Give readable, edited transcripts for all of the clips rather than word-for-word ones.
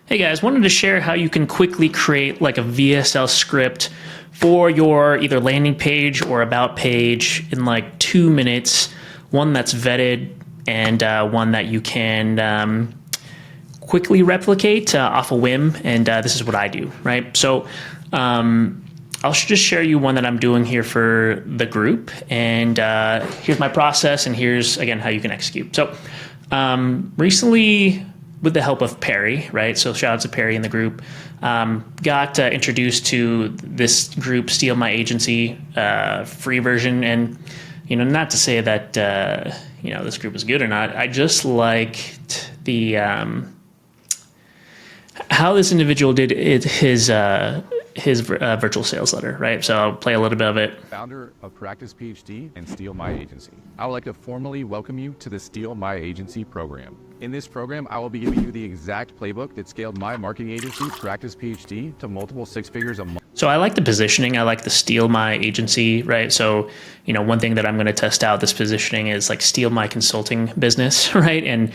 Hey guys, wanted to share how you can quickly create like a VSL script for your either landing page or about page in like 2 minutes. One that's vetted and one that you can quickly replicate off a whim. And this is what I do, right? So I'll just share you one that I'm doing here for the group. And here's my process, and here's, again, how you can execute. So recently, with the help of Perry, right? So shout out to Perry in the group. Got introduced to this group, Steal My Agency, free version. And, you know, not to say that, you know, this group is good or not. I just liked the, how this individual did his virtual sales letter, right? So I'll play a little bit of it. Founder of Practice PhD and Steal My Agency. I would like to formally welcome you to the Steal My Agency program. In this program, I will be giving you the exact playbook that scaled my marketing agency, Practice PhD, to multiple six figures a month. So I like the positioning. I like the Steal My Agency, right? So, you know, one thing that I'm going to test out this positioning is like steal my consulting business, right? And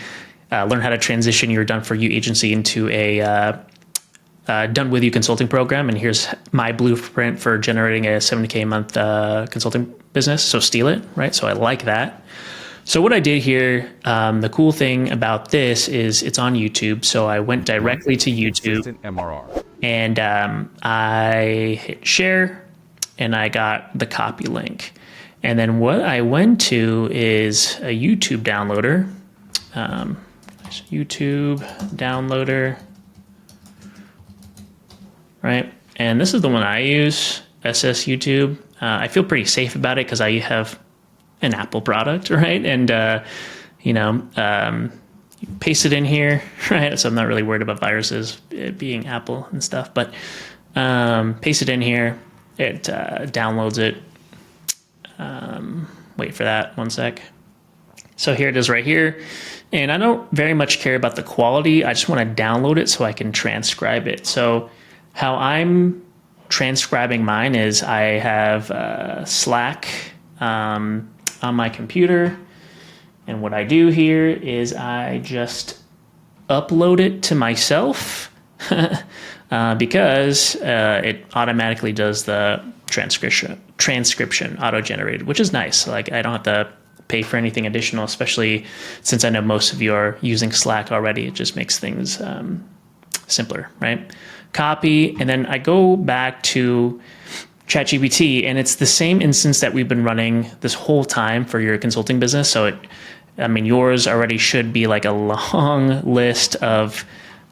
learn how to transition your done for you agency into a done with you consulting program. And here's my blueprint for generating a 70K a month consulting business. So steal it, right? So I like that. So what I did here, the cool thing about this is it's on YouTube. So I went directly to YouTube and I hit share and I got the copy link. And then what I went to is a YouTube downloader, YouTube downloader, right? And this is the one I use, SS YouTube. I feel pretty safe about it because I have an Apple product, right? And, you know, paste it in here, right? So I'm not really worried about viruses being Apple and stuff, but paste it in here. It downloads it. Wait for that 1 sec. So here it is right here. And I don't very much care about the quality. I just want to download it so I can transcribe it. So how I'm transcribing mine is I have Slack on my computer. And what I do here is I just upload it to myself because it automatically does the transcription auto-generated, which is nice. Like I don't have to pay for anything additional, especially since I know most of you are using Slack already. It just makes things simpler, right? Copy, and then I go back to ChatGPT, and it's the same instance that we've been running this whole time for your consulting business. So I mean, yours already should be like a long list of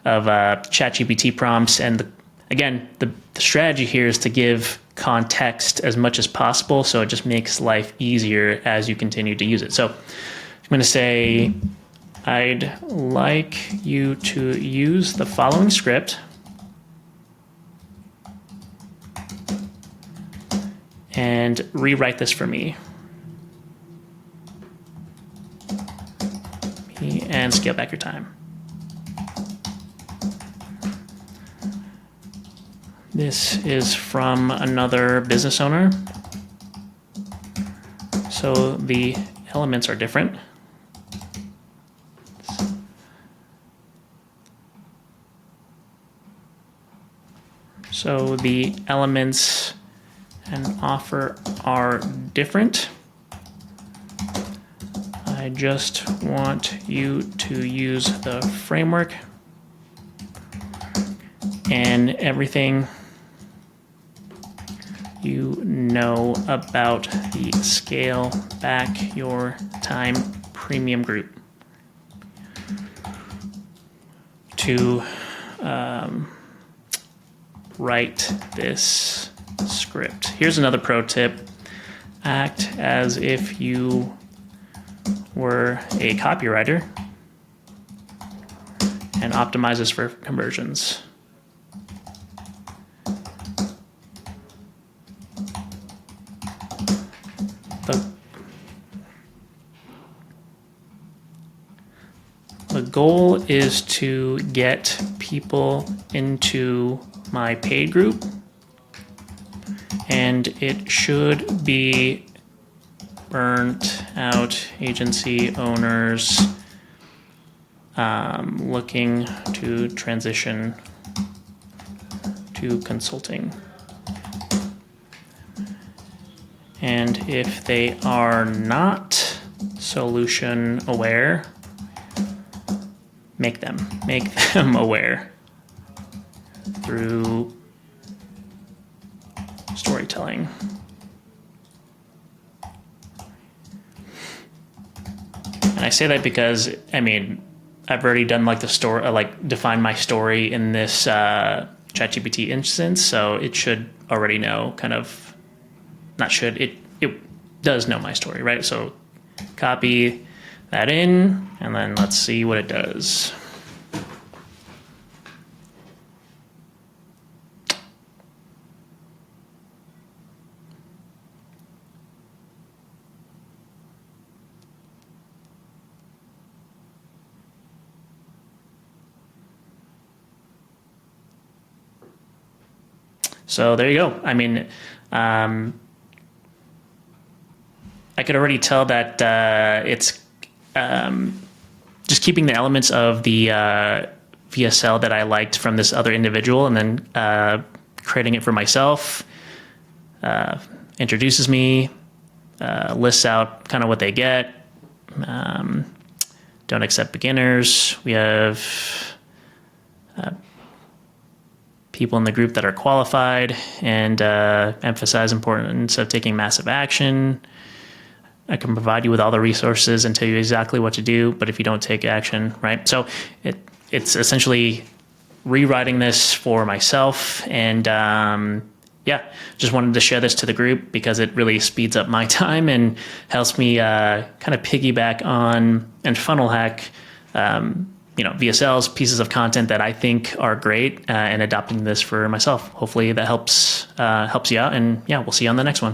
ChatGPT prompts. And again, the strategy here is to give context as much as possible, so it just makes life easier as you continue to use it. So I'm going to say, I'd like you to use the following script and rewrite this for me. And scale back your time. This is from another business owner. So the elements are different. So the elements and offer are different. I just want you to use the framework and everything you know about the Scale Back Your Time Premium Group to write this script. Here's another pro tip. Act as if you were a copywriter and optimize this for conversions. The goal is to get people into my paid group, and it should be burnt out agency owners looking to transition to consulting. And if they are not solution aware, make them aware through storytelling. And I say that because, I mean, I've already done like the story, like define my story in this ChatGPT instance, so it should already know kind of, not should, it does know my story, right? So copy that in, and then let's see what it does. So there you go. I mean, I could already tell that it's just keeping the elements of the VSL that I liked from this other individual, and then creating it for myself. Introduces me, lists out kind of what they get. Don't accept beginners. We have people in the group that are qualified, and emphasize importance of taking massive action. I can provide you with all the resources and tell you exactly what to do, but if you don't take action, right? So it's essentially rewriting this for myself, and yeah, just wanted to share this to the group because it really speeds up my time and helps me kind of piggyback on and funnel hack VSL's pieces of content that I think are great, and adopting this for myself. Hopefully that helps you out, and yeah, we'll see you on the next one.